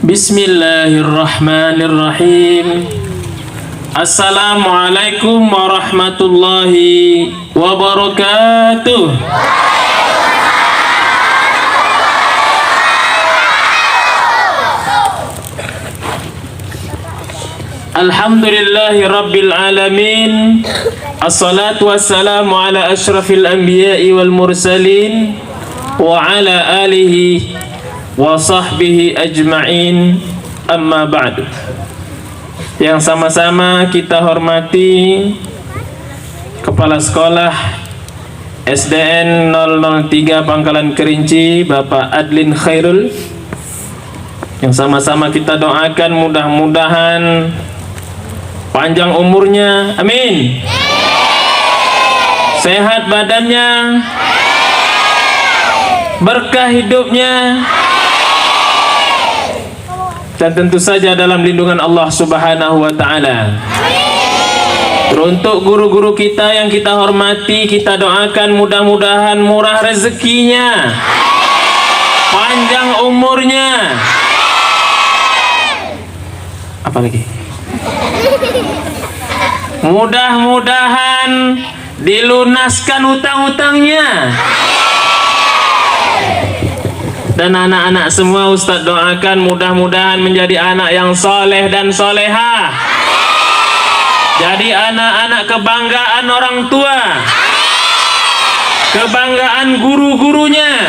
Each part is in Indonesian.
Bismillahirrahmanirrahim. Assalamualaikum warahmatullahi wabarakatuh. Alhamdulillahi rabbil alamin. Assalatu wassalamu ala ashrafil anbiya'i wal mursalin wa ala alihi wa sahbihi ajma'in, amma ba'du. Yang sama-sama kita hormati Kepala Sekolah SDN 003 Pangkalan Kerinci, Bapak Adlin Khairul. Yang sama-sama kita doakan mudah-mudahan panjang umurnya, amin. Sehat badannya, berkah hidupnya, dan tentu saja dalam lindungan Allah Subhanahu wa ta'ala. Untuk guru-guru kita yang kita hormati, kita doakan mudah-mudahan murah rezekinya, panjang umurnya. Apa lagi? Mudah-mudahan dilunaskan hutang-hutangnya. Dan anak-anak semua Ustadz doakan mudah-mudahan menjadi anak yang soleh dan solehah, jadi anak-anak kebanggaan orang tua, kebanggaan guru-gurunya,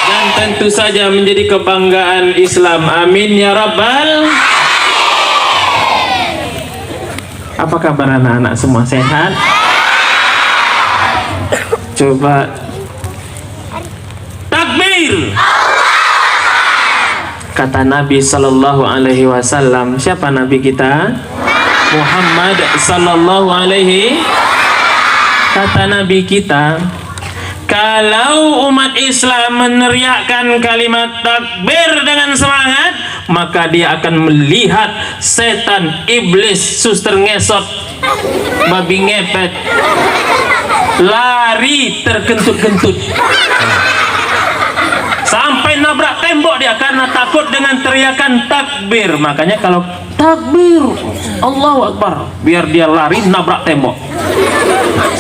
dan tentu saja menjadi kebanggaan Islam, amin ya rabbal. Apa kabar anak-anak semua, sehat? Coba takbir. Kata Nabi Sallallahu Alaihi Wasallam. Siapa Nabi kita? Muhammad Sallallahu Alaihi. Kata Nabi kita, kalau umat Islam meneriakkan kalimat takbir dengan semangat, maka dia akan melihat setan, iblis, suster ngesot, babi ngepet lari terkentut-kentut sampai nabrak tembok dia karena takut dengan teriakan takbir. Makanya kalau takbir Allahu Akbar, biar dia lari nabrak tembok.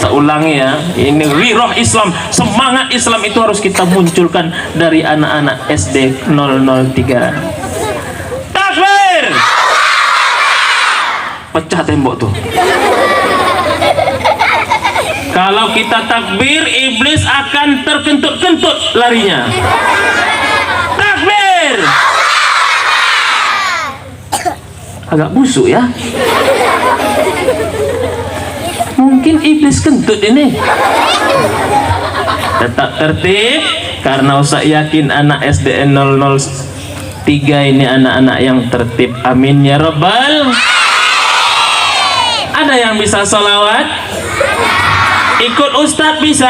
Saya ulangi ya, ini wiroh Islam, semangat Islam itu harus kita munculkan dari anak-anak SD 003. Takbir, pecah tembok tuh. Kalau kita takbir, iblis akan terkentut-kentut larinya. Takbir. Agak busuk ya. Mungkin iblis kentut ini. Tetap tertib, karena usah yakin anak SDN 003 ini anak-anak yang tertib, amin ya rabbal. Ada yang bisa sholawat? Ikut Ustadz bisa?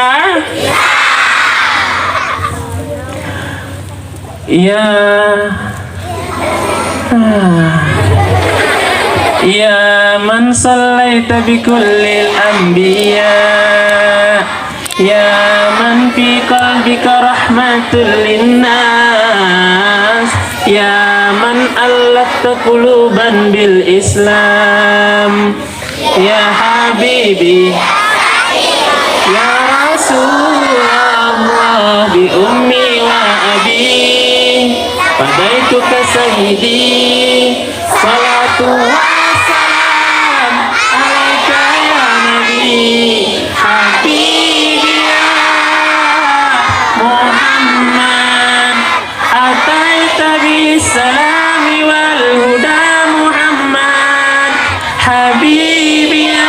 Ya. Ya man sallaita bi kullil anbiya, ya man fi qalbika rahmatul linnas, ya man allafta quluban bil Islam, ya habibi ya Rasulullah bi ummi wa abi, fadaituka sayyidi, salatu wassalam alaika ya nabi, habibi ya Muhammad, ataita bis salami wal huda Muhammad, habibi ya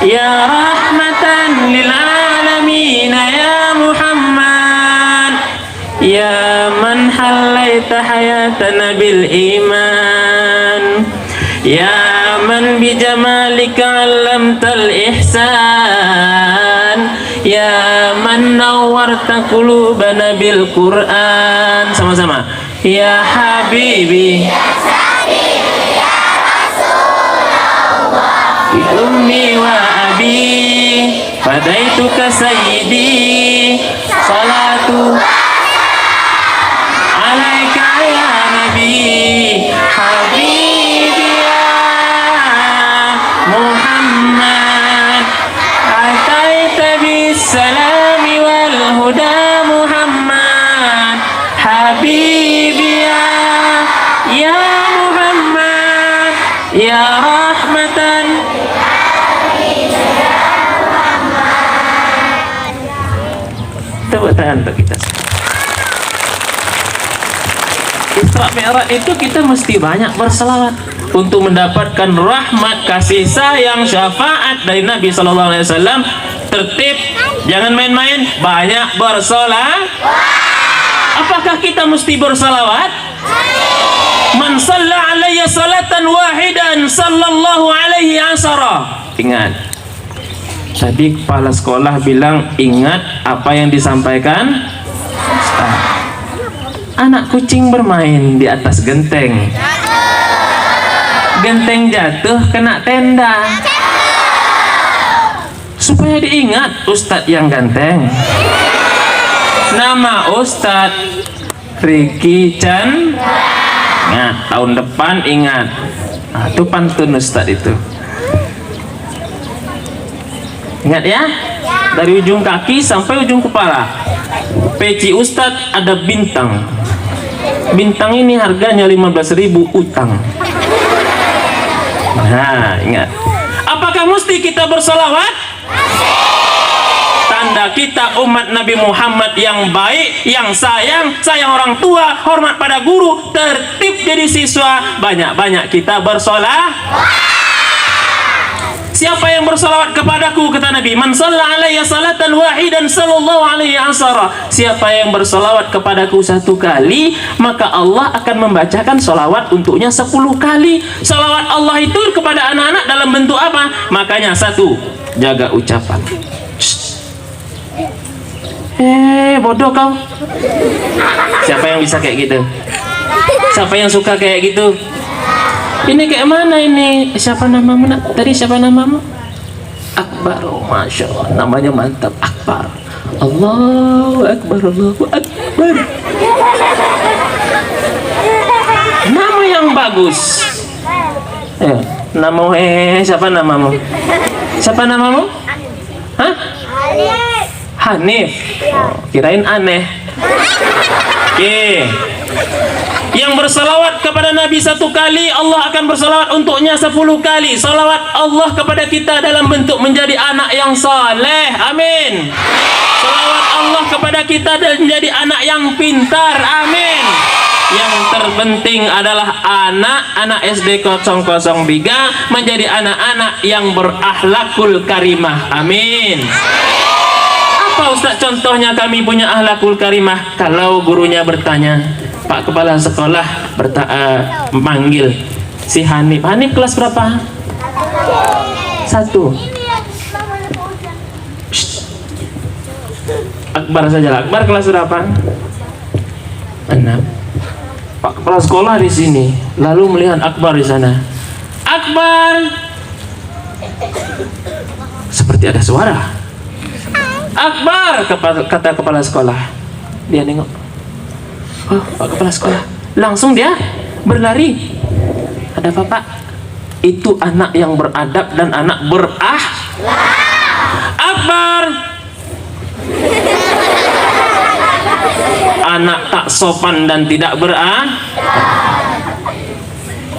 ya rahmatan lil alamin ya Muhammad, ya man halaita hayatana bil iman, ya man bi jamalika 'allamtal ihsan, ya man nawwarta qulubana bil Qur'an. Sama-sama. Ya habibi bi ummi wa abi, fadaituka sayyidi, salatu Tepuk tangan untuk kita. Isra Mi'raj itu kita mesti banyak berselawat untuk mendapatkan rahmat, kasih sayang, syafaat dari Nabi Sallallahu Alaihi Wasallam. Tertib, jangan main-main, banyak bersolawat. Apakah kita mesti bersalawat? Man shalla alayya salatan wahidan sallallahu alaihi asara. Ingat, tadi kepala sekolah bilang ingat apa yang disampaikan Ustaz. Anak kucing bermain di atas genteng, genteng jatuh kena tenda. Supaya diingat Ustadz yang ganteng. Nama Ustadz Riki Chan. Nah, tahun depan ingat. Nah, itu pantun Ustadz itu. Ingat ya, dari ujung kaki sampai ujung kepala. Peci Ustadz ada bintang. Bintang ini harganya 15.000 utang. Nah, ingat. Apakah mesti kita bersolawat? Tanda kita umat Nabi Muhammad yang baik, yang sayang orang tua, hormat pada guru, tertib jadi siswa. Banyak-banyak kita bersolawat. Siapa yang bersolawat kepadaku, kata Nabi, man shalla alayya salatan wahidan sallallahu alaihi asara. Siapa yang bersolawat kepadaku 1 kali, maka Allah akan membacakan solawat untuknya 10 kali. Solawat Allah itu kepada anak-anak dalam bentuk apa? Makanya 1, jaga ucapan. Bodoh kau. Siapa yang bisa kayak gitu? Siapa yang suka kayak gitu? Ini kayak mana ini? Siapa namamu nak? Tadi siapa namamu? Akbar. Oh, Masya Allah, namanya mantap. Akbar. Allahu Akbar, Allahu Akbar. Nama yang bagus. Namamu siapa namamu? Siapa namamu? Hah? Hanif. Oh, kirain aneh. Oke. Yang bersalawat kepada Nabi 1 kali, Allah akan bersalawat untuknya 10 kali. Salawat Allah kepada kita dalam bentuk menjadi anak yang saleh. Amin. Salawat Allah kepada kita dan menjadi anak yang pintar. Amin. Yang terpenting adalah anak-anak SD 003 menjadi anak-anak yang berakhlakul karimah. Amin. Apa Ustaz contohnya kami punya akhlakul karimah? Kalau gurunya bertanya, Pak Kepala Sekolah memanggil si Hanif. Hanif kelas berapa? 1. Akbar saja. Akbar kelas berapa? 6. Pak Kepala Sekolah di sini, lalu melihat Akbar di sana. Akbar. Seperti ada suara. Akbar, kata kepala sekolah. Dia nengok. Oh, Pak Kepala Sekolah. Langsung dia berlari. Ada apa, Pak? Itu anak yang beradab dan anak berakhlak. Akbar. Anak tak sopan dan tidak berakhlak.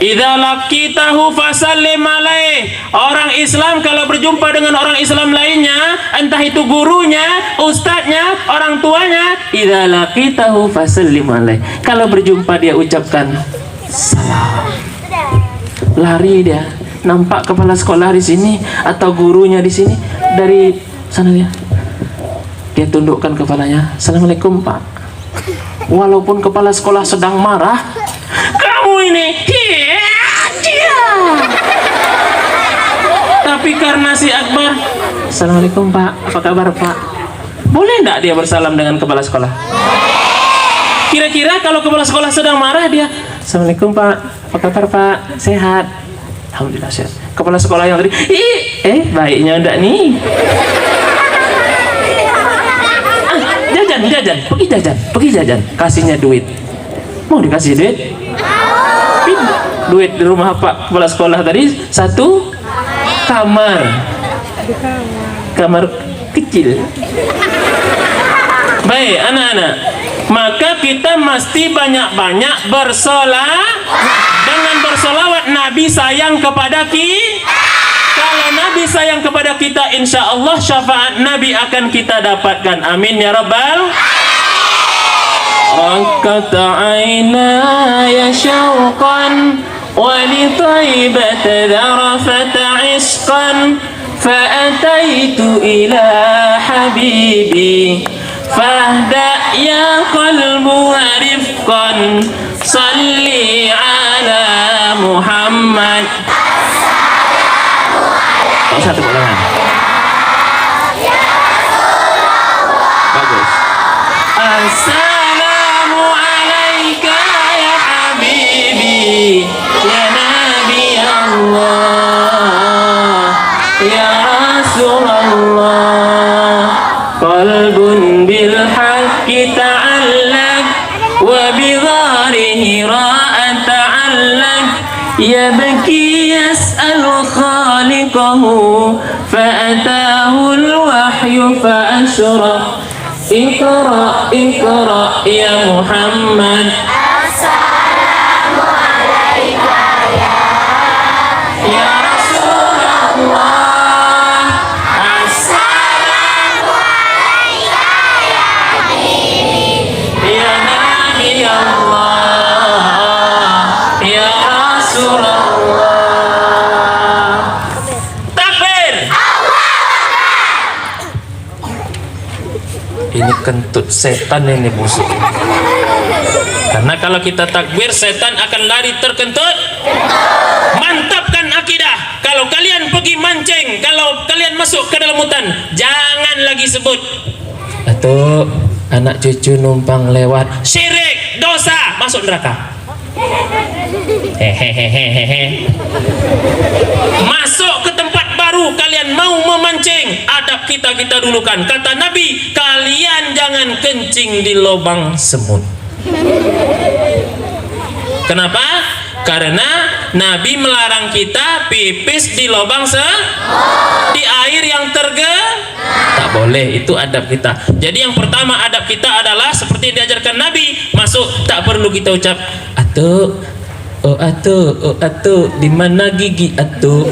Idza laqitahu fasallim alaih. Orang Islam kalau berjumpa dengan orang Islam lainnya, entah itu gurunya, ustadznya, orang tuanya, idza laqitahu fasallim alaih. Kalau berjumpa dia ucapkan salam. Lari dia. Nampak kepala sekolah di sini atau gurunya di sini, dari sana dia tundukkan kepalanya. Assalamualaikum, Pak. Walaupun kepala sekolah sedang marah, kamu ini tapi karena si Akbar, Assalamualaikum Pak, apa kabar Pak? Boleh enggak dia bersalam dengan kepala sekolah? Kira-kira kalau kepala sekolah sedang marah dia, Assalamualaikum Pak, apa kabar Pak? Sehat? Alhamdulillah sehat. Kepala sekolah yang tadi, baiknya enggak nih? Jajan, pergi jajan, kasihnya duit. Mau dikasih duit? Duit di rumah Pak Kepala Sekolah tadi 1 kamar kecil. Baik anak-anak, maka kita mesti banyak-banyak bersolawat. Dengan bersolawat Nabi sayang kepada kita. Kalau Nabi Nabi sayang kepada kita, insya Allah syafaat Nabi akan kita dapatkan. Amin ya rabbal. ركت عيناي شوقا ولطيبة ذرفت عشقا فأتيت إلى حبيبي فاهدأ يا قلب ورفقا صلي على محمد. Satu ulangan. Bagus. Assalamu alayka ya habibi ya nabi Allah ya Rasulullah. Qalbun bil haqqi ta'allaq wa bi gharihi ra'at ta'allaq yabki yas'alu khaliqahu fa'atahu al-wahyu fa'ashraq. Iqra iqra ya Muhammad. Assalamu alayka ya Rasulullah. Assalamu alayka ya habibi ya nabi Allah ya Rasulullah. Takbir. Ini kentut setan ini busuk. Karena kalau kita takbir, setan akan lari terkentut. Mantapkan akidah. Kalau kalian pergi mancing, kalau kalian masuk ke dalam hutan, jangan lagi sebut atau anak cucu numpang lewat. Syirik, dosa, masuk neraka. Hehehehehe. Masuk ke tempat baru, kalian mau memancing, adab kita dulukan. Kata Nabi, kalian jangan kencing di lubang semut. Kenapa? Karena Nabi melarang kita pipis di lubang di air yang tak boleh. Itu adab kita. Jadi yang pertama adab kita adalah seperti diajarkan Nabi, masuk tak perlu kita ucap atuh, oh atuh, di mana gigi atuh.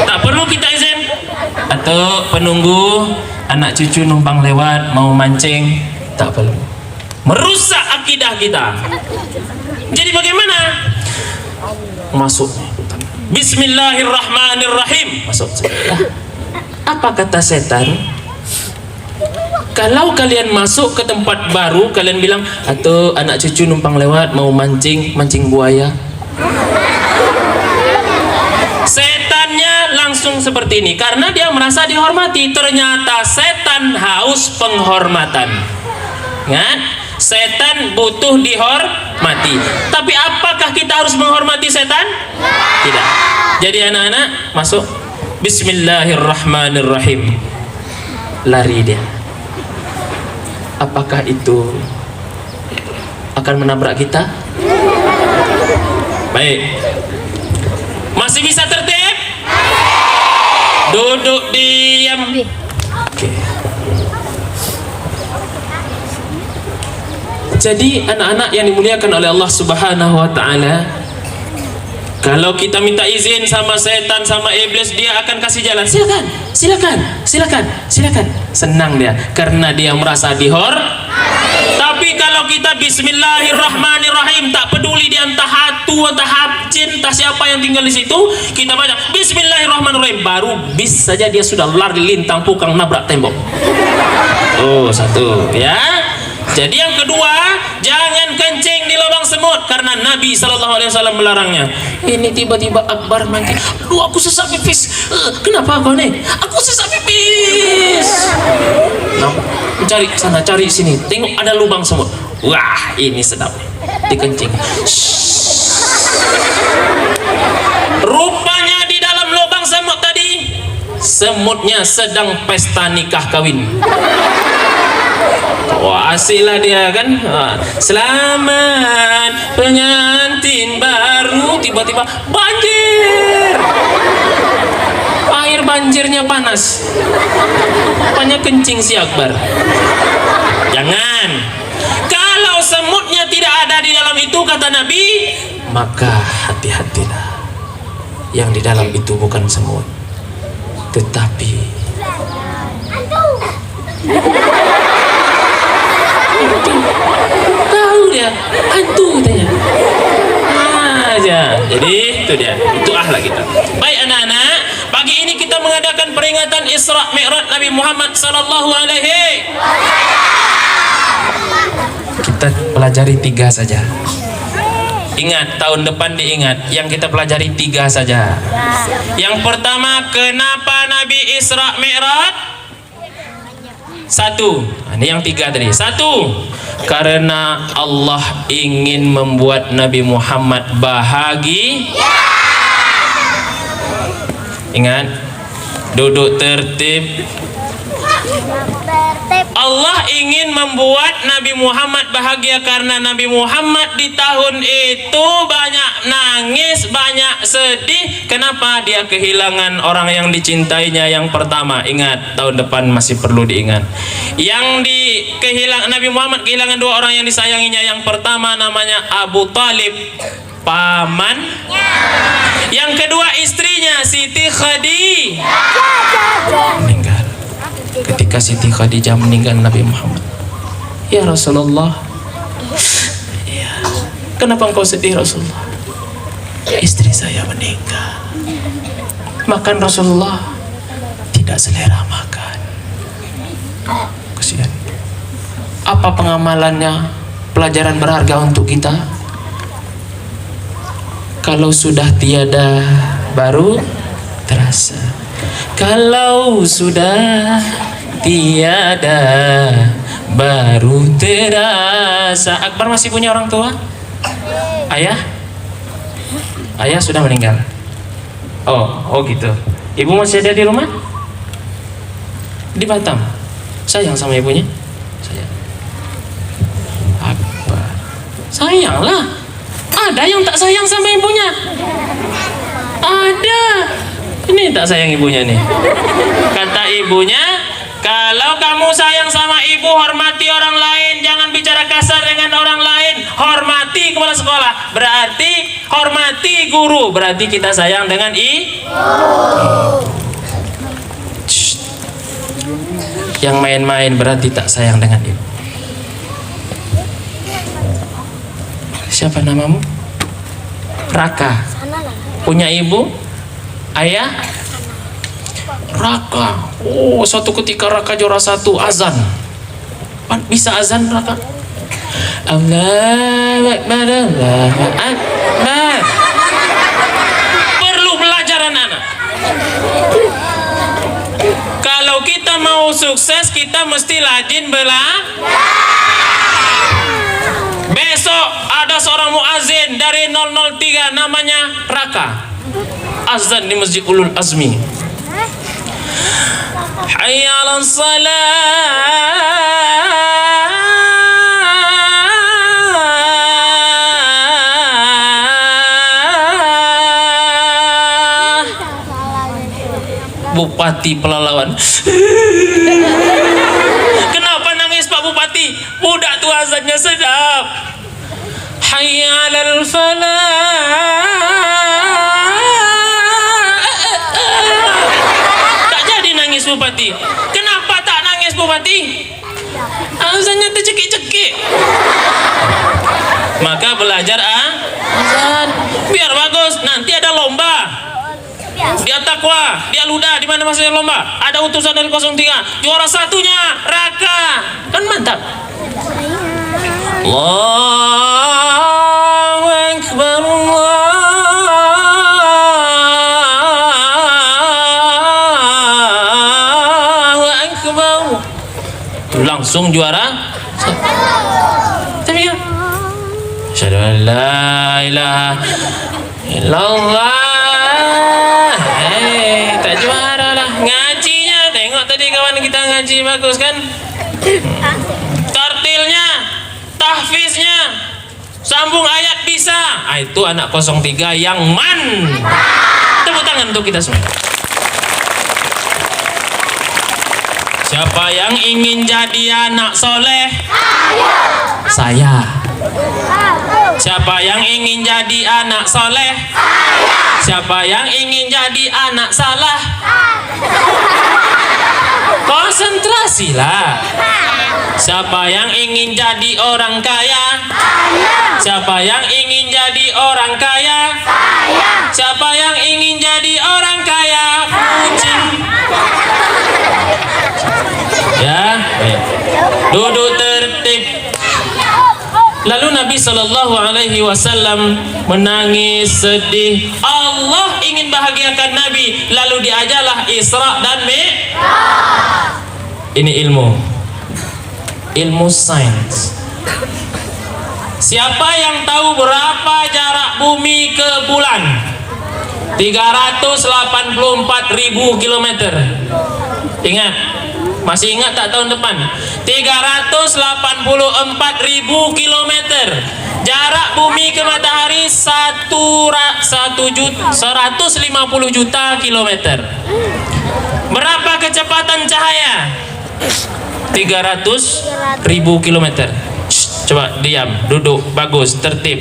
Tak perlu kita izin. Atau penunggu anak cucu numpang lewat mau mancing, tak perlu. Merusak akidah kita. Jadi bagaimana? Masuk. Bismillahirrahmanirrahim. Masuk. Apa kata setan? Kalau kalian masuk ke tempat baru, kalian bilang, atau anak cucu numpang lewat mau mancing buaya. Setannya langsung seperti ini karena dia merasa dihormati. Ternyata setan haus penghormatan. Kan? Setan butuh dihormati. Tapi apakah kita harus menghormati setan? Tidak. Jadi anak-anak masuk. Bismillahirrahmanirrahim. Lari dia. Apakah itu akan menabrak kita? Baik. Masih bisa tertib? Duduk diam. Oke. Jadi anak-anak yang dimuliakan oleh Allah Subhanahu wa taala, kalau kita minta izin sama setan, sama iblis, dia akan kasih jalan. Silakan, silakan, silakan, silakan. Senang dia karena dia merasa Tapi kalau kita Bismillahirrahmanirrahim, tak peduli dia entah hatu, entah habjin, entah siapa yang tinggal di situ, kita baca Bismillahirrahmanirrahim, baru bis saja dia sudah lari lintang pukang nabrak tembok. Oh, satu ya. Jadi yang kedua, jangan kencing di lubang semut karena Nabi SAW melarangnya. Ini tiba-tiba Akbar mancing, aduh aku sesak pipis. Kenapa kau nih? Aku sesak pipis. Nah, cari sana, cari sini, tengok ada lubang semut. Wah, ini sedap, dikencing. Rupanya di dalam lubang semut tadi, semutnya sedang pesta nikah kawin. Wah, asik lah dia kan. Selamat pengantin baru. Tiba-tiba banjir. Air banjirnya panas. Rupanya kencing si Akbar. Jangan. Kalau semutnya tidak ada di dalam itu, kata Nabi, maka hati-hatilah. Yang di dalam itu bukan semut, Tetapi tahu dia hantu katanya. Aja. Jadi itu dia. Itu akhlak kita. Baik anak-anak, pagi ini kita mengadakan peringatan Isra Mi'raj Nabi Muhammad sallallahu alaihi. Kita pelajari 3 saja. Ingat, tahun depan diingat, yang kita pelajari 3 saja. Yang pertama, kenapa Nabi Isra Mi'raj? 1. Ini yang 3 tadi. 1. Karena Allah ingin membuat Nabi Muhammad bahagia. Ingat, duduk tertib. Allah ingin membuat Nabi Muhammad bahagia karena Nabi Muhammad di tahun itu banyak nangis, banyak sedih. Kenapa? Dia kehilangan orang yang dicintainya yang pertama. Ingat, tahun depan masih perlu diingat. Nabi Muhammad kehilangan 2 orang yang disayanginya. Yang pertama namanya Abu Talib, paman. Yang kedua istrinya Siti Khadijah. Meninggal. Ketika Siti Khadijah meninggal, Nabi Muhammad, ya Rasulullah, ya, kenapa engkau sedih Rasulullah? Istri saya meninggal. Makan Rasulullah tidak selera makan. Kasihan. Apa pengamalannya? Pelajaran berharga untuk kita. Kalau sudah tiada baru terasa. Kalau sudah tiada baru terasa. Akbar masih punya orang tua? Ayah? Ayah sudah meninggal. Oh gitu. Ibu masih ada di rumah? Di Batam. Sayang sama ibunya? Sayang. Akbar. Sayanglah. Ada yang tak sayang sama ibunya? Ada. Ini tak sayang ibunya nih. Kata ibunya, kalau kamu sayang sama ibu, hormati orang lain, jangan bicara kasar dengan orang lain, hormati kepala sekolah, berarti hormati guru, berarti kita sayang dengan Yang main-main berarti tak sayang dengan ibu. Siapa namamu? Raka. Punya ibu? Ayah? Raka. Oh, suatu ketika Raka juara 1 azan. Bisa azan Raka? Allahu Akbar, Allahu Akbar. Perlu pelajaran anak. Kalau kita mau sukses, kita mesti rajin belajar. Besok ada seorang muazin dari 003 namanya Raka. Azan di Masjid Ulul Azmi. Hayya 'alas salah. Bupati Pelalawan. Kenapa nangis Pak Bupati? Budak tuh azannya sedap. Hayya 'alal falah. Bupati, kenapa tak nangis Bupati? Azannya tercekik-cekik. Maka belajar azan biar bagus. Nanti ada lomba. Dia takwa, dia luda, di mana masanya lomba? Ada utusan dari 03. Juara 1-nya Raka. Kan mantap. Allahu Akbar, langsung juara. Tapi kan asyhadu an la ilaha illallah. Tak juara lah. Ngajinya tengok tadi kawan kita ngaji bagus kan. Tartilnya, tahfiznya, sambung ayat bisa. Itu anak 03 yang man. Tepuk tangan untuk kita semua. Siapa yang ingin jadi anak soleh? Saya. Siapa yang ingin jadi anak soleh? Siapa yang ingin jadi anak salah? Konsentrasilah. Siapa yang ingin jadi orang kaya? Siapa yang ingin jadi orang kaya? Siapa yang ingin jadi orang kaya? Kucing. Ya, duduk tertib. Lalu Nabi Shallallahu Alaihi Wasallam menangis sedih. Allah ingin bahagiakan Nabi, lalu diajarlah Isra dan Mi'raj. Ini ilmu sains. Siapa yang tahu berapa jarak bumi ke bulan? 384.000 km. Ingat, masih ingat tak tahun depan? 384.000 km. Jarak bumi ke matahari 150 juta kilometer. Berapa kecepatan cahaya? 300.000 kilometer. Coba diam, duduk, bagus, tertib.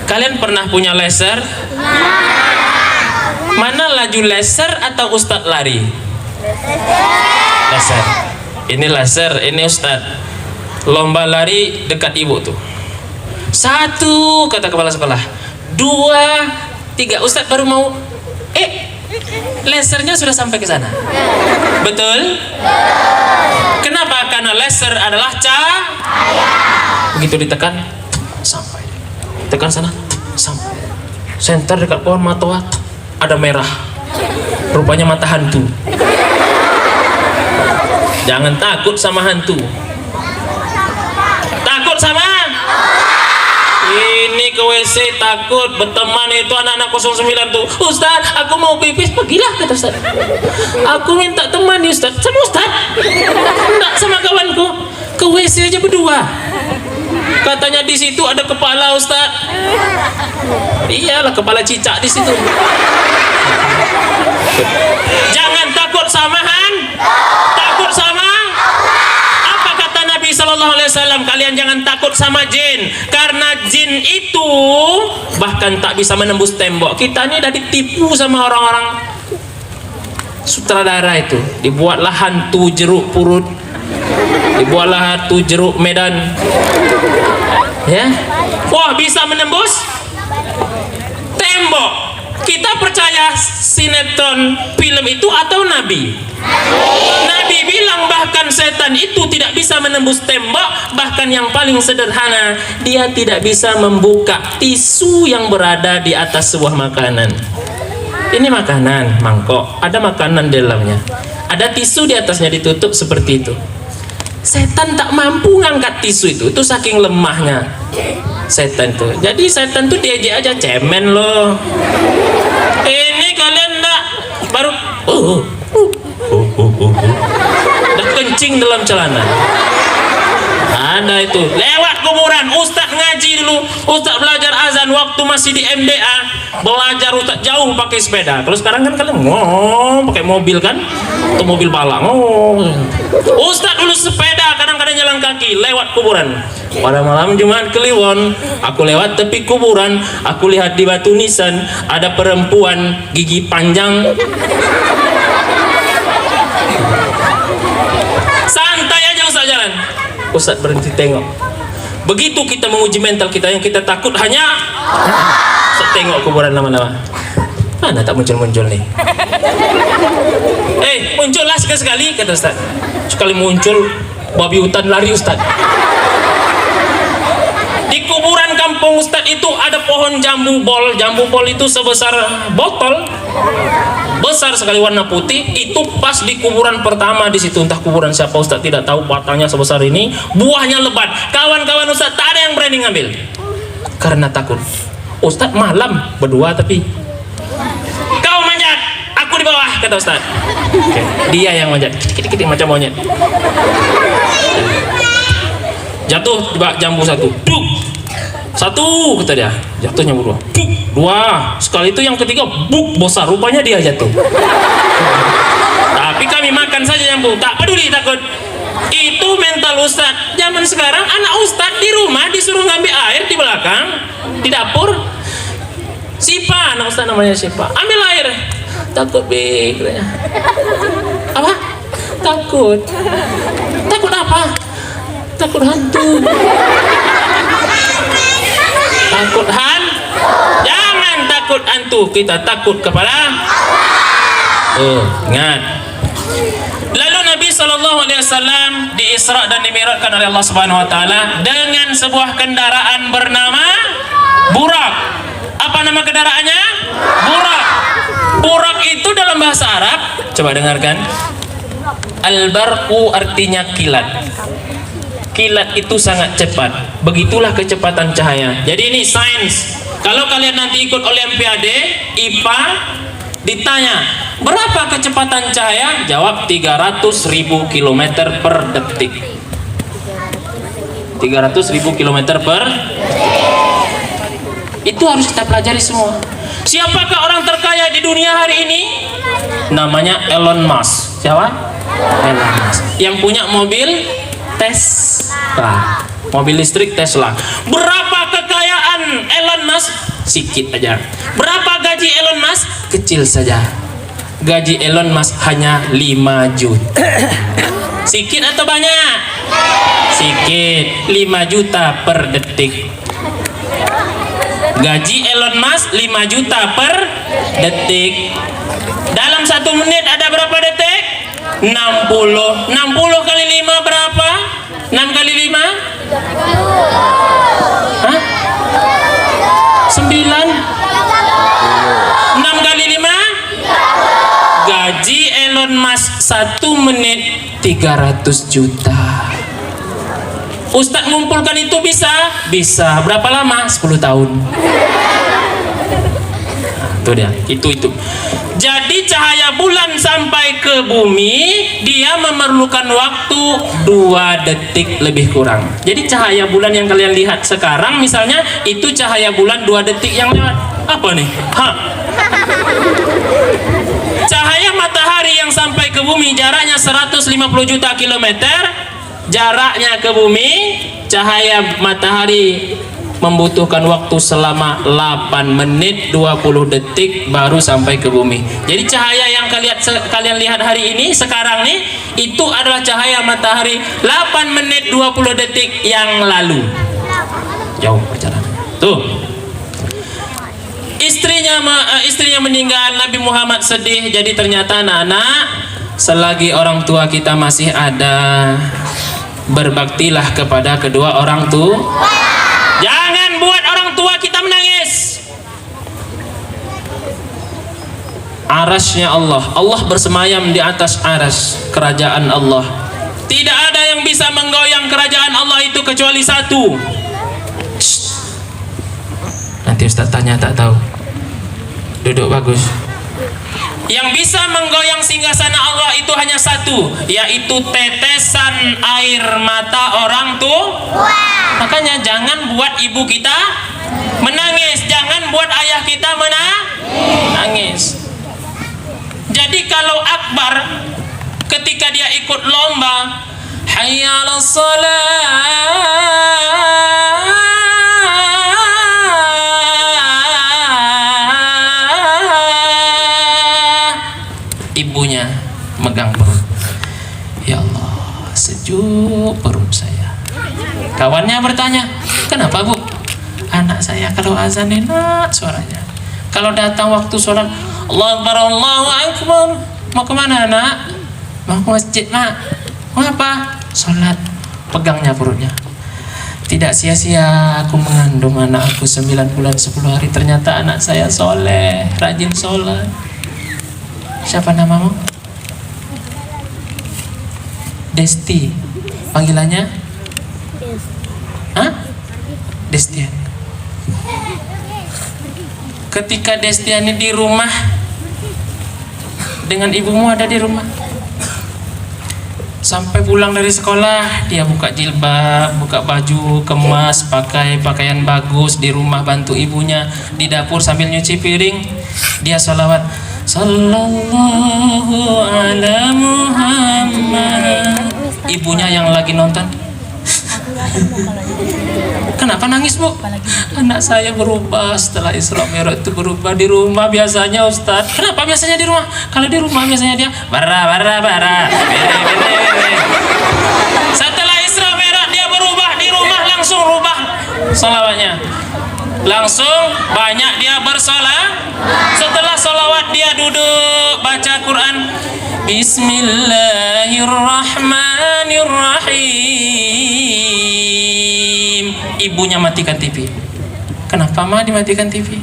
Kalian pernah punya laser? Mana laju laser atau ustadz lari? Laser. Ini laser, ini ustadz. Lomba lari dekat ibu tuh. 1 kata kepala sekolah, 2, 3. Ustadz baru mau lasernya sudah sampai ke sana. Betul? Kenapa? Karena laser adalah cahaya. Begitu ditekan sampai. Tekan sana sampai. Senter dekat pohon matoa ada merah. Rupanya mata hantu. Jangan takut sama hantu. Takut sama? Ini ke WC takut, berteman itu anak-anak 09 tuh. Ustaz, aku mau pipis, pergilah kata Ustaz. Aku minta teman nih Ustaz. Sama Ustaz? Enggak, sama kawanku. Ke WC aja berdua. Katanya di situ ada kepala Ustaz. Iyalah, kepala cicak di situ. Jangan takut sama takut sama apa kata Nabi Sallallahu Alaihi Wasallam? Kalian jangan takut sama jin, karena jin itu bahkan tak bisa menembus tembok. Kita ini udah ditipu sama orang-orang sutradara itu. Dibuatlah hantu jeruk purut, dibuatlah hantu jeruk Medan, ya. Wah, bisa menembus tembok. Kita percaya sinetron film itu atau Nabi? Nabi bilang bahkan setan itu tidak bisa menembus tembok. Bahkan yang paling sederhana, dia tidak bisa membuka tisu yang berada di atas sebuah makanan. Ini makanan, mangkok, ada makanan di dalamnya, ada tisu di atasnya ditutup seperti itu. Setan tak mampu ngangkat tisu itu saking lemahnya setan itu. Jadi setan tuh diajak aja, cemen loh. Ini kalian enggak baru udah kencing dalam celana. Ada itu lewat kuburan. Ustadz ngaji dulu, Ustadz belajar azan waktu masih di MDA, belajar Ustadz jauh pakai sepeda. Kalau sekarang kan kalian pakai mobil kan, atau mobil balak. Ustadz dulu sepeda, kadang-kadang jalan kaki lewat kuburan. Pada malam Jumat Kliwon, aku lewat tepi kuburan, aku lihat di batu nisan ada perempuan gigi panjang. Santai aja Ustadz jalan. Ustadz berhenti tengok. Begitu kita menguji mental kita, yang kita takut hanya tengok kuburan lama-lama. Mana tak muncul-muncul nih? Muncullah sekali-sekali kata Ustadz. Sekali muncul babi hutan lari Ustadz. Di kuburan kampung Ustadz itu ada pohon jambu bol. Jambu bol itu sebesar botol, besar sekali, warna putih. Itu pas di kuburan pertama di situ, entah kuburan siapa Ustadz tidak tahu, batangnya sebesar ini, buahnya lebat. Kawan-kawan Ustadz tak ada yang berani ngambil karena takut. Ustadz malam berdua, tapi kau manjat, aku di bawah kata Ustadz. Dia yang manjat, dikit-dikit macam monyet. Jatuh tiba jambu satu, duk, satu kata dia, jatuh nyambu dua, buk, dua, sekali itu yang ketiga, buk, besar, rupanya dia jatuh. Tapi kami makan saja jambu, tak peduli takut. Itu mental kenal ustad. Zaman sekarang anak ustad di rumah disuruh ngambil air di belakang, di dapur. Sipa, anak ustad namanya Sipa. Ambil air. Takut big. Apa? Takut. Takut apa? Takut hantu. Takut jangan takut hantu, kita takut kepada ingat. Lalu Nabi SAW di Isra dan Dimi'rajkan oleh Allah Subhanahu Wa Taala dengan sebuah kendaraan bernama Burak. Apa nama kendaraannya? Burak. Burak itu dalam bahasa Arab, coba dengarkan. Al-barqu artinya kilat. Kilat itu sangat cepat. Begitulah kecepatan cahaya. Jadi ini sains. Kalau kalian nanti ikut Olimpiade IPA, ditanya berapa kecepatan cahaya, jawab 300.000 km per detik. 300.000 km per. Itu harus kita pelajari semua. Siapakah orang terkaya di dunia hari ini? Namanya Elon Musk. Siapa? Elon Musk. Yang punya mobil Tesla, mobil listrik Tesla. Berapa kekayaan Elon Musk? Sikit aja. Berapa gaji Elon Musk? Kecil saja. Gaji Elon Musk hanya 5 juta. Sikit atau banyak? Sikit. 5 juta per detik. Gaji Elon Musk 5 juta per detik. Dalam 1 menit ada berapa detik? 60. 60 kali 5 berapa? 6 kali 5? Hah? 9? 6 kali 5? Gaji Elon Musk 1 menit 300 juta. Ustadz ngumpulkan itu bisa? Bisa. Berapa lama? 10 tahun. Nah, itu dia. Itu. Jadi cahaya bulan sampai ke bumi dia memerlukan waktu 2 detik lebih kurang. Jadi cahaya bulan yang kalian lihat sekarang misalnya itu cahaya bulan 2 detik yang lewat. Apa nih? Cahaya matahari yang sampai ke bumi jaraknya 150 juta kilometer. Jaraknya ke bumi, cahaya matahari membutuhkan waktu selama 8 menit 20 detik baru sampai ke bumi. Jadi cahaya yang kalian lihat hari ini sekarang nih itu adalah cahaya matahari 8 menit 20 detik yang lalu. Jauh perjalanan. Tuh. Istrinya meninggal, Nabi Muhammad sedih. Jadi ternyata anak-anak, selagi orang tua kita masih ada, berbaktilah kepada kedua orang tua. Jangan buat orang tua kita menangis. Arasnya Allah bersemayam di atas aras kerajaan Allah. Tidak ada yang bisa menggoyang kerajaan Allah itu kecuali satu. Shh. Nanti Ustaz tanya tak tahu. Duduk bagus. Yang bisa menggoyang singgasana Allah itu hanya satu, yaitu tetesan air mata orang tua. Makanya jangan buat ibu kita menangis, jangan buat ayah kita menangis. Jadi kalau Akbar ketika dia ikut lomba, hayya 'alas shalah, ibunya megang perut. Ya Allah, sejuk perut saya. Kawannya bertanya, kenapa Bu? Anak saya kalau azan enak suaranya. Kalau datang waktu sholat, Allahu Akbar, Allahu Akbar. Mau kemana anak? Mau ke masjid nak. Mau apa? Sholat. Pegangnya perutnya. Tidak sia-sia aku mengandung anak aku 9 bulan 10 hari. Ternyata anak saya soleh, rajin sholat. Siapa namamu? Desti. Panggilannya? Hah? Destian. Ketika Destiani di rumah dengan ibumu ada di rumah, sampai pulang dari sekolah dia buka jilbab, buka baju, kemas, pakai pakaian bagus, di rumah bantu ibunya, di dapur sambil nyuci piring dia sholawat, sallallahu ala Muhammad. Ibunya yang lagi nonton, Kenapa nangis, Bu? Anak saya berubah setelah Isra Mi'raj itu berubah di rumah biasanya, Ustaz. Kenapa biasanya di rumah? Kalau di rumah biasanya dia bara. Bere. Setelah Isra Mi'raj dia berubah di rumah, langsung rubah salawatnya. Langsung banyak dia bersolat. Setelah salawat dia duduk baca Quran. Bismillahirrahmanirrahim. Ibunya matikan TV. Kenapa Ma dimatikan TV?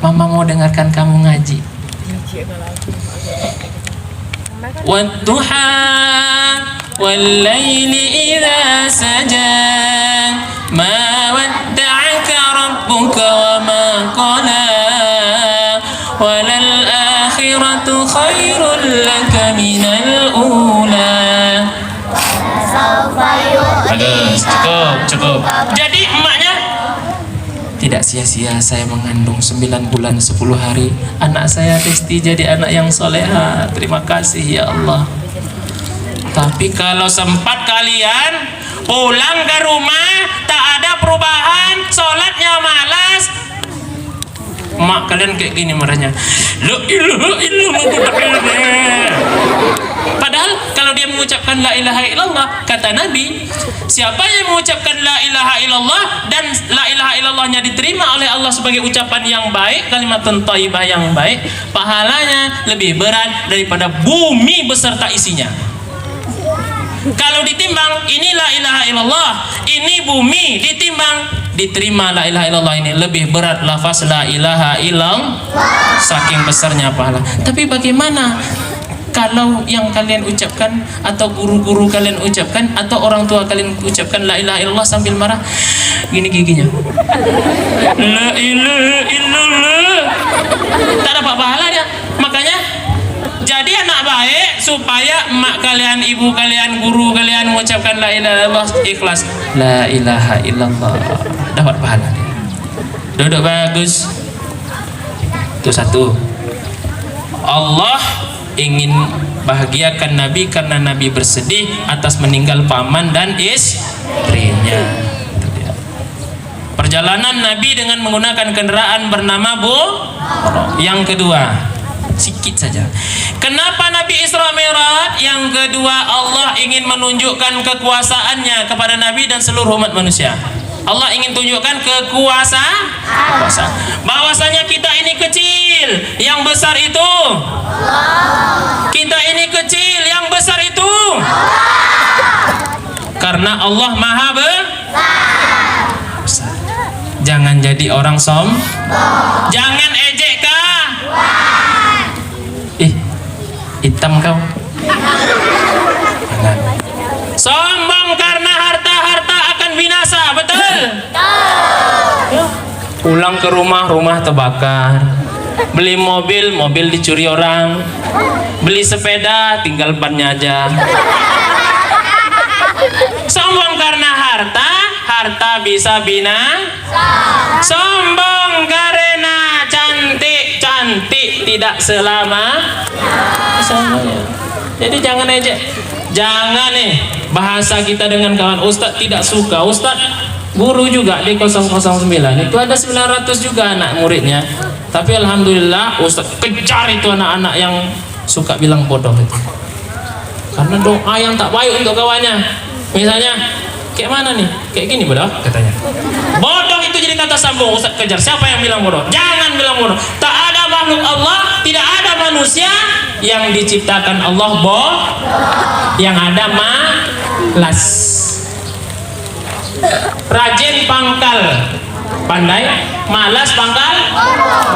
Mama mau dengarkan kamu ngaji. Wadduha wallaili idza saja ma wadda'aka rabbuka wa ma qala walal akhiratu khairul laka minal ula. Bagus, cukup. Jadi emaknya tidak sia-sia saya mengandung 9 bulan 10 hari. Anak saya Desti jadi anak yang soleha. Terima kasih ya Allah. Tapi kalau sempat kalian pulang ke rumah tak ada perubahan, sholatnya malas, mak kalian kayak gini marahnya. La ilaha illallah. Padahal kalau dia mengucapkan la ilaha illallah, kata Nabi, siapa yang mengucapkan la ilaha illallah dan la ilaha illallahnya diterima oleh Allah sebagai ucapan yang baik, kalimatun thayyibah yang baik, pahalanya lebih berat daripada bumi beserta isinya. Kalau ditimbang, ini la ilaha illallah, ini bumi, diterima la ilaha illallah ini lebih berat lafaz la ilaha illallah, saking besarnya pahala. Tapi bagaimana kalau yang kalian ucapkan atau guru-guru kalian ucapkan atau orang tua kalian ucapkan la ilaha illallah sambil marah gini giginya, la ilaha illallah, tak dapat pahala dia. Makanya jadi anak baik supaya emak kalian, ibu kalian, guru kalian mengucapkan la ilaha illallah ikhlas, la ilaha illallah, dapat pahala. Duduk bagus. Itu satu. Allah ingin bahagiakan Nabi karena Nabi bersedih atas meninggal paman dan istrinya. Perjalanan Nabi dengan menggunakan kendaraan bernama Buraq. Yang kedua, sikit saja. Kenapa Nabi Isra Mi'raj? Yang kedua, Allah ingin menunjukkan kekuasaannya kepada Nabi dan seluruh umat manusia. Allah ingin tunjukkan kekuasaan, bahwasanya kita ini kecil, yang besar itu Allah. Kita ini kecil, yang besar itu Allah. Karena Allah Maha besar. Jangan jadi orang jangan ejek kah? Hitam kau. Sombong karena harta akan binasa, betul? Pulang ke rumah terbakar. Beli mobil dicuri orang. Beli sepeda tinggal bannya aja. Sombong karena harta bisa sombong karena cantik tidak selamanya. Jadi jangan ejek, jangan bahasa kita dengan kawan Ustadz tidak suka. Ustadz guru juga di 009 itu ada 900 juga anak muridnya, tapi alhamdulillah Ustadz kejar itu anak-anak yang suka bilang bodoh itu, karena doa yang tak baik untuk kawannya. Misalnya kayak mana nih, kayak gini bodoh katanya, bodoh itu jadi kata sambung. Ustadz kejar, siapa yang bilang bodoh? Jangan bilang bodoh. Tak ada makhluk Allah, tidak ada manusia yang diciptakan Allah yang ada malas. Rajin pangkal pandai, malas pangkal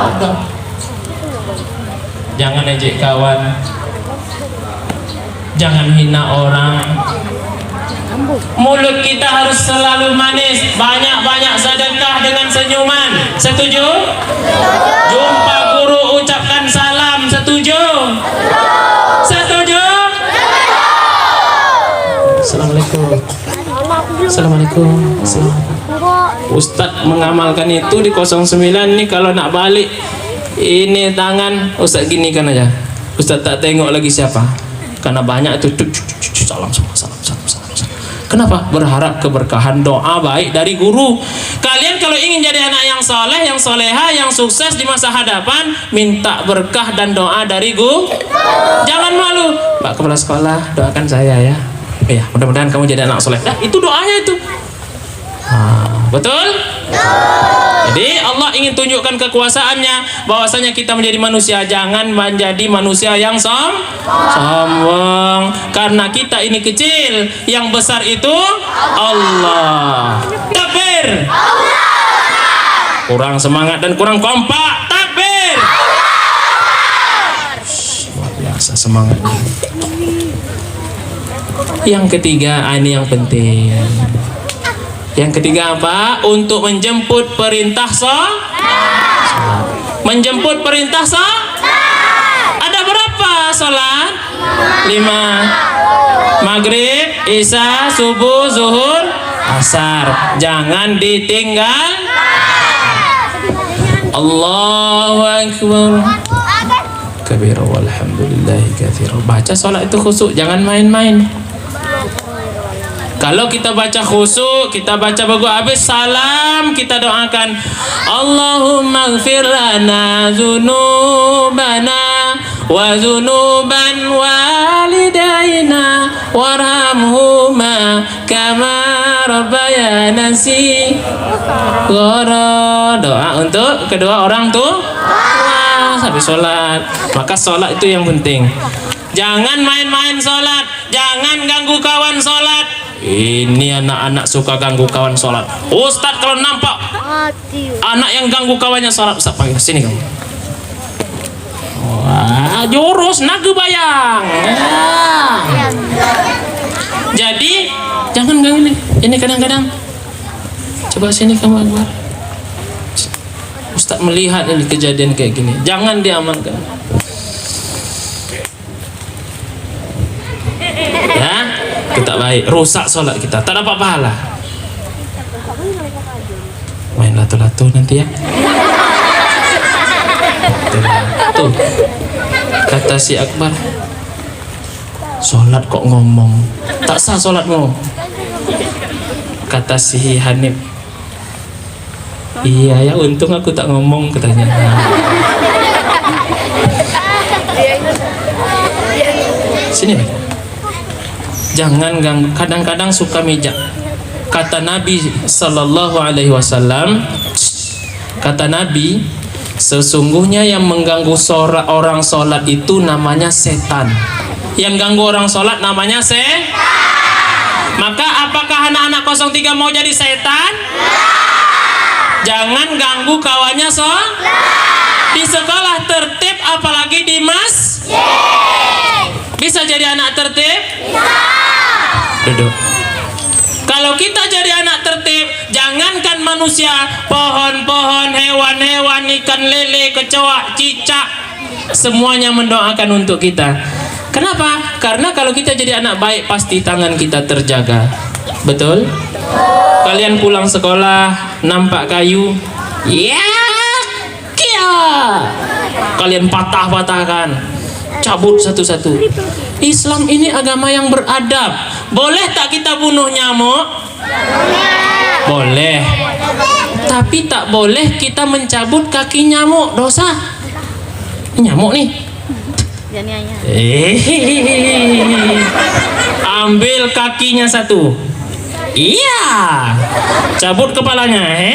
bodoh. Jangan ejek kawan, jangan hina orang. Mulut kita harus selalu manis, banyak-banyak sedekah dengan senyuman. Setuju? Jumpa guru ucapkan salam. Setuju? Setuju? Assalamualaikum. Assalamualaikum. Ustadz mengamalkan itu di 09 nih. Kalau nak balik ini tangan Ustadz ginikan aja. Ustadz tak tengok lagi siapa, karena banyak itu salam. Kenapa? Berharap keberkahan doa baik dari guru. Kalian kalau ingin jadi anak yang soleh, yang soleha, yang sukses di masa hadapan, minta berkah dan doa dari guru. Jangan malu. Pak Kepala Sekolah, doakan saya ya. Ya, mudah-mudahan kamu jadi anak soleh. Nah, itu doanya itu. Betul? Jadi Allah ingin tunjukkan kekuasaannya, bahwasanya kita menjadi manusia, jangan menjadi manusia yang sombong. Karena kita ini kecil, yang besar itu Allah. Takbir. Kurang semangat dan kurang kompak. Takbir. Luar biasa semangatnya. Yang ketiga, ini yang penting. Yang ketiga apa? Untuk menjemput perintah sholat. Menjemput perintah sholat. Ada berapa sholat? 5. Maghrib, Isya, Subuh, Zuhur, Asar. Jangan ditinggal. Allahu Akbar. Kabira walhamdulillahi katsira. Baca sholat itu khusyuk, jangan main-main. Kalau kita baca khusyuk, kita baca bagus, habis salam kita doakan, Allahumma ighfir lana dzunubana wa dzunuban walidaina warhamhuma kama rabbayana shighara. Doa untuk kedua orang tuh habis sholat. Maka sholat itu yang penting. Jangan main-main sholat, jangan ganggu kawan sholat. Ini anak-anak suka ganggu kawan sholat. Ustadz kalau nampak anak yang ganggu kawannya sholat, Ustadz panggil sini kamu. Wah, jurus nagu bayang. Jadi jangan ganggu ini. Ini kadang-kadang. Coba sini kamu Akbar. Ustadz melihat ini kejadian kayak gini. Jangan diamankan. Ya, kita baik, rusak sholat kita, tak dapat pahala. Main latu-latu nanti ya. Tuh, kata si Akbar, sholat kok ngomong, tak sah sholatmu. Kata si Hanif, iya ya, untung aku tak ngomong, katanya. Sini nih. Jangan ganggu. Kadang-kadang suka mijak. Kata Nabi Sallallahu Alaihi Wasallam, kata Nabi, sesungguhnya yang mengganggu orang sholat itu namanya setan. Yang ganggu orang sholat namanya Maka apakah anak-anak 03 mau jadi setan? Jangan ganggu kawannya sholat. Di sekolah tertib, apalagi di bisa jadi anak tertib? Duduk. Kalau kita jadi anak tertib, jangankan manusia, pohon-pohon, hewan-hewan, ikan lele, kecoa, cicak, semuanya mendoakan untuk kita. Kenapa? Karena kalau kita jadi anak baik, pasti tangan kita terjaga. Betul? Kalian pulang sekolah, nampak kayu, ya, kia. Kalian patah-patahkan, cabut satu-satu. Islam ini agama yang beradab. Boleh tak kita bunuh nyamuk? Boleh. Tapi tak boleh kita mencabut kaki nyamuk, dosa. Nyamuk nih. Ambil kakinya satu. Iya. Cabut kepalanya.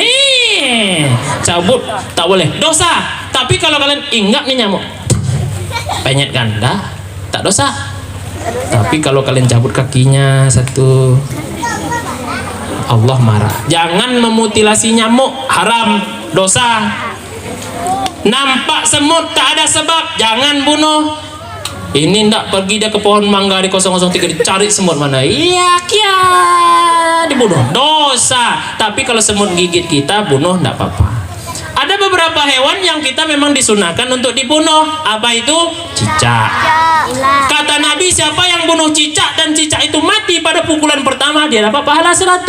Cabut, tak boleh. Dosa. Tapi kalau kalian ingat nih nyamuk, penyet ganda, tak dosa. Tapi kalau kalian cabut kakinya satu, Allah marah. Jangan memutilasi nyamuk, haram, dosa. Nampak semut tak ada sebab, jangan bunuh. Ini ndak pergi dia ke pohon mangga di 003 dicari semut mana, iya kia, dibunuh, dosa. Tapi kalau semut gigit kita, bunuh ndak apa-apa. Ada beberapa hewan yang kita memang disunahkan untuk dibunuh. Apa itu? Cicak. Kata Nabi, siapa yang bunuh cicak dan cicak itu mati pada pukulan pertama, dia dapat pahala 100.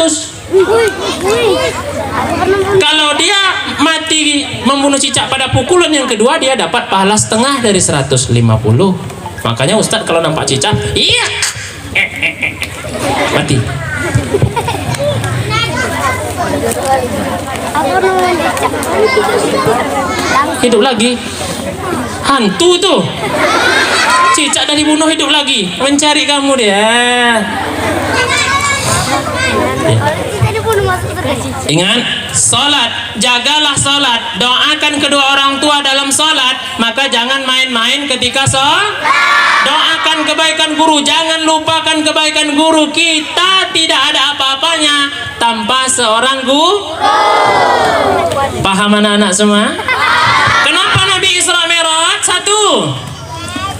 Kalau dia mati membunuh cicak pada pukulan yang kedua, dia dapat pahala setengah dari 150. Makanya Ustadz kalau nampak cicak, iya, Mati. Hidup lagi. Hantu tuh. Cicak dari bunuh hidup lagi. Mencari kamu dia. Ingat, salat, jagalah salat, doakan kedua orang tua dalam salat, maka jangan main-main ketika salat. Doakan kebaikan guru, jangan lupakan kebaikan guru. Kita tidak ada apa-apanya tanpa seorang guru. Paham anak-anak semua? Kenapa Nabi Isra Mi'raj? Satu,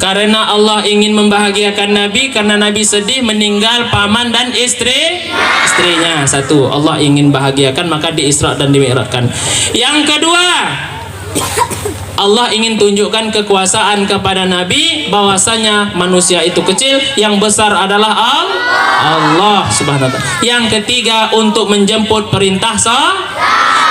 karena Allah ingin membahagiakan Nabi, karena Nabi sedih meninggal paman dan istrinya. Satu, Allah ingin bahagiakan, maka di Isra dan di Mi'rajkan. Yang kedua, Allah ingin tunjukkan kekuasaan kepada Nabi, bahwasanya manusia itu kecil, yang besar adalah Allah Subhanahu wa ta'ala. Yang ketiga, untuk menjemput perintah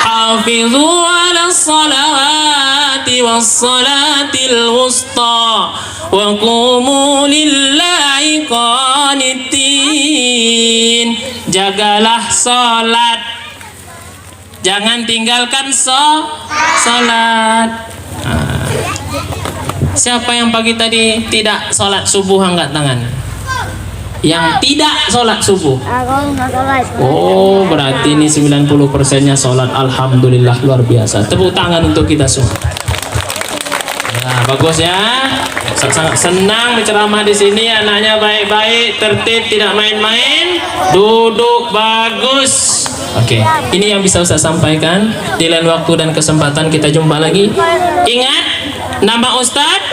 hafizu ala salawati was salatil wusta wa qumu lillahi qanitin. Jagalah salat, jangan tinggalkan salat. Siapa yang pagi tadi tidak salat subuh angkat tangan? Yang tidak salat subuh. Oh, berarti ini 90%-nya salat. Alhamdulillah, luar biasa. Tepuk tangan untuk kita semua. Nah, bagus ya. Sangat senang berceramah di sini. Anaknya baik-baik, tertib, tidak main-main. Duduk bagus. Oke, ini yang bisa Ustaz sampaikan. Di lain waktu dan kesempatan kita jumpa lagi. Ingat, nama Ustaz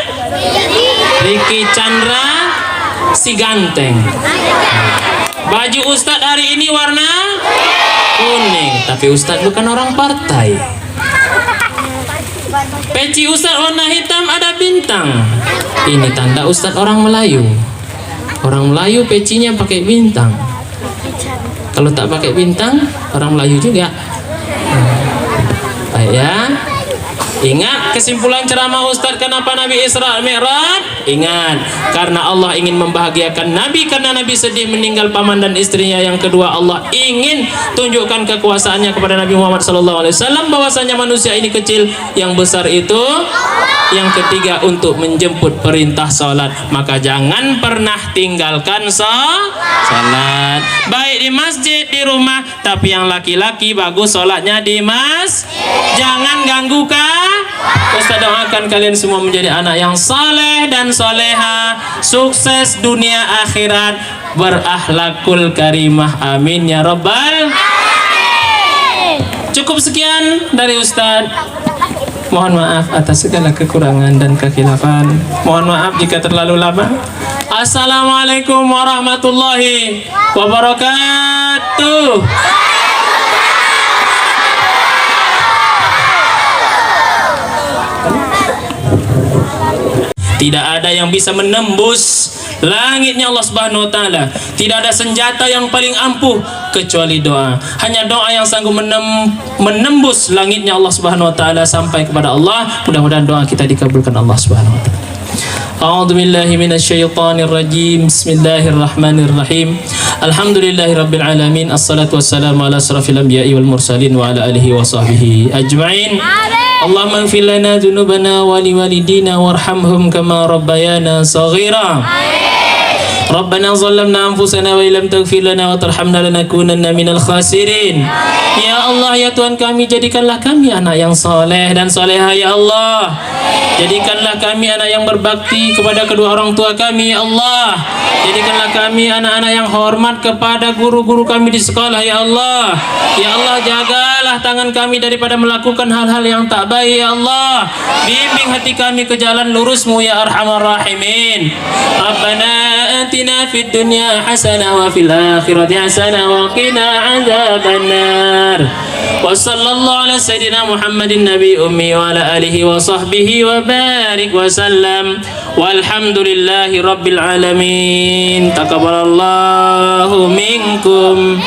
Riki Chandra si ganteng. Baju Ustaz hari ini warna kuning, tapi Ustaz bukan orang partai. Peci Ustaz warna hitam ada bintang. Ini tanda Ustaz orang Melayu. Orang Melayu pecinya pakai bintang. Kalau tak pakai bintang, orang Melayu juga. Baik ya. Ingat kesimpulan ceramah Ustaz kenapa Nabi Isra Mi'raj? Ingat, karena Allah ingin membahagiakan Nabi, karena Nabi sedih meninggal paman dan istrinya. Yang kedua, Allah ingin tunjukkan kekuasaannya kepada Nabi Muhammad SAW, bahwasanya manusia ini kecil, yang besar itu. Yang ketiga, untuk menjemput perintah salat, maka jangan pernah tinggalkan salat. Baik di masjid, di rumah, tapi yang laki-laki bagus salatnya di jangan ganggu Ustaz doakan kalian semua menjadi anak yang saleh dan soleha, sukses dunia akhirat, berakhlakul karimah. Amin ya rabbal. Cukup sekian dari Ustaz. Mohon maaf atas segala kekurangan dan kekhilafan. Mohon maaf jika terlalu lama. Assalamualaikum warahmatullahi wabarakatuh. Tidak ada yang bisa menembus langitnya Allah Subhanahu wa taala. Tidak ada senjata yang paling ampuh kecuali doa. Hanya doa yang sanggup menembus langitnya Allah Subhanahu wa taala sampai kepada Allah. Mudah-mudahan doa kita dikabulkan Allah Subhanahu wa taala. A'udzu billahi minasyaitonir rajim. Bismillahirrahmanirrahim. Alhamdulillahirabbil alamin. Assalatu wassalamu ala asrafil anbiya'i wal mursalin wa ala alihi wa sahbihi ajma'in. Allahumma ighfir lana dzunubana wa liwalidina warhamhum kama rabbayana shaghira. Rabbana zalamna anfusana wa illam taghfir lana wa tarhamna lanakunanna minal khasirin. Ya Allah, ya Tuhan kami, jadikanlah kami anak yang soleh dan soleha ya Allah. Jadikanlah kami anak yang berbakti kepada kedua orang tua kami ya Allah. Jadikanlah kami anak-anak yang hormat kepada guru-guru kami di sekolah ya Allah. Ya Allah, jagalah tangan kami daripada melakukan hal-hal yang tak baik ya Allah. Bimbing hati kami ke jalan lurus-Mu ya Arhamar Rahimin. Rabbana atina fid dunya hasanah wa fil akhirati hasanah wa qina adzabannar. Wa sallallahu ala sayyidina Muhammadin nabi ummi wa ala alihi wa sahbihi wa barik wa sallam. Walhamdulillahi rabbil alamin. Taqabbalallahu minkum.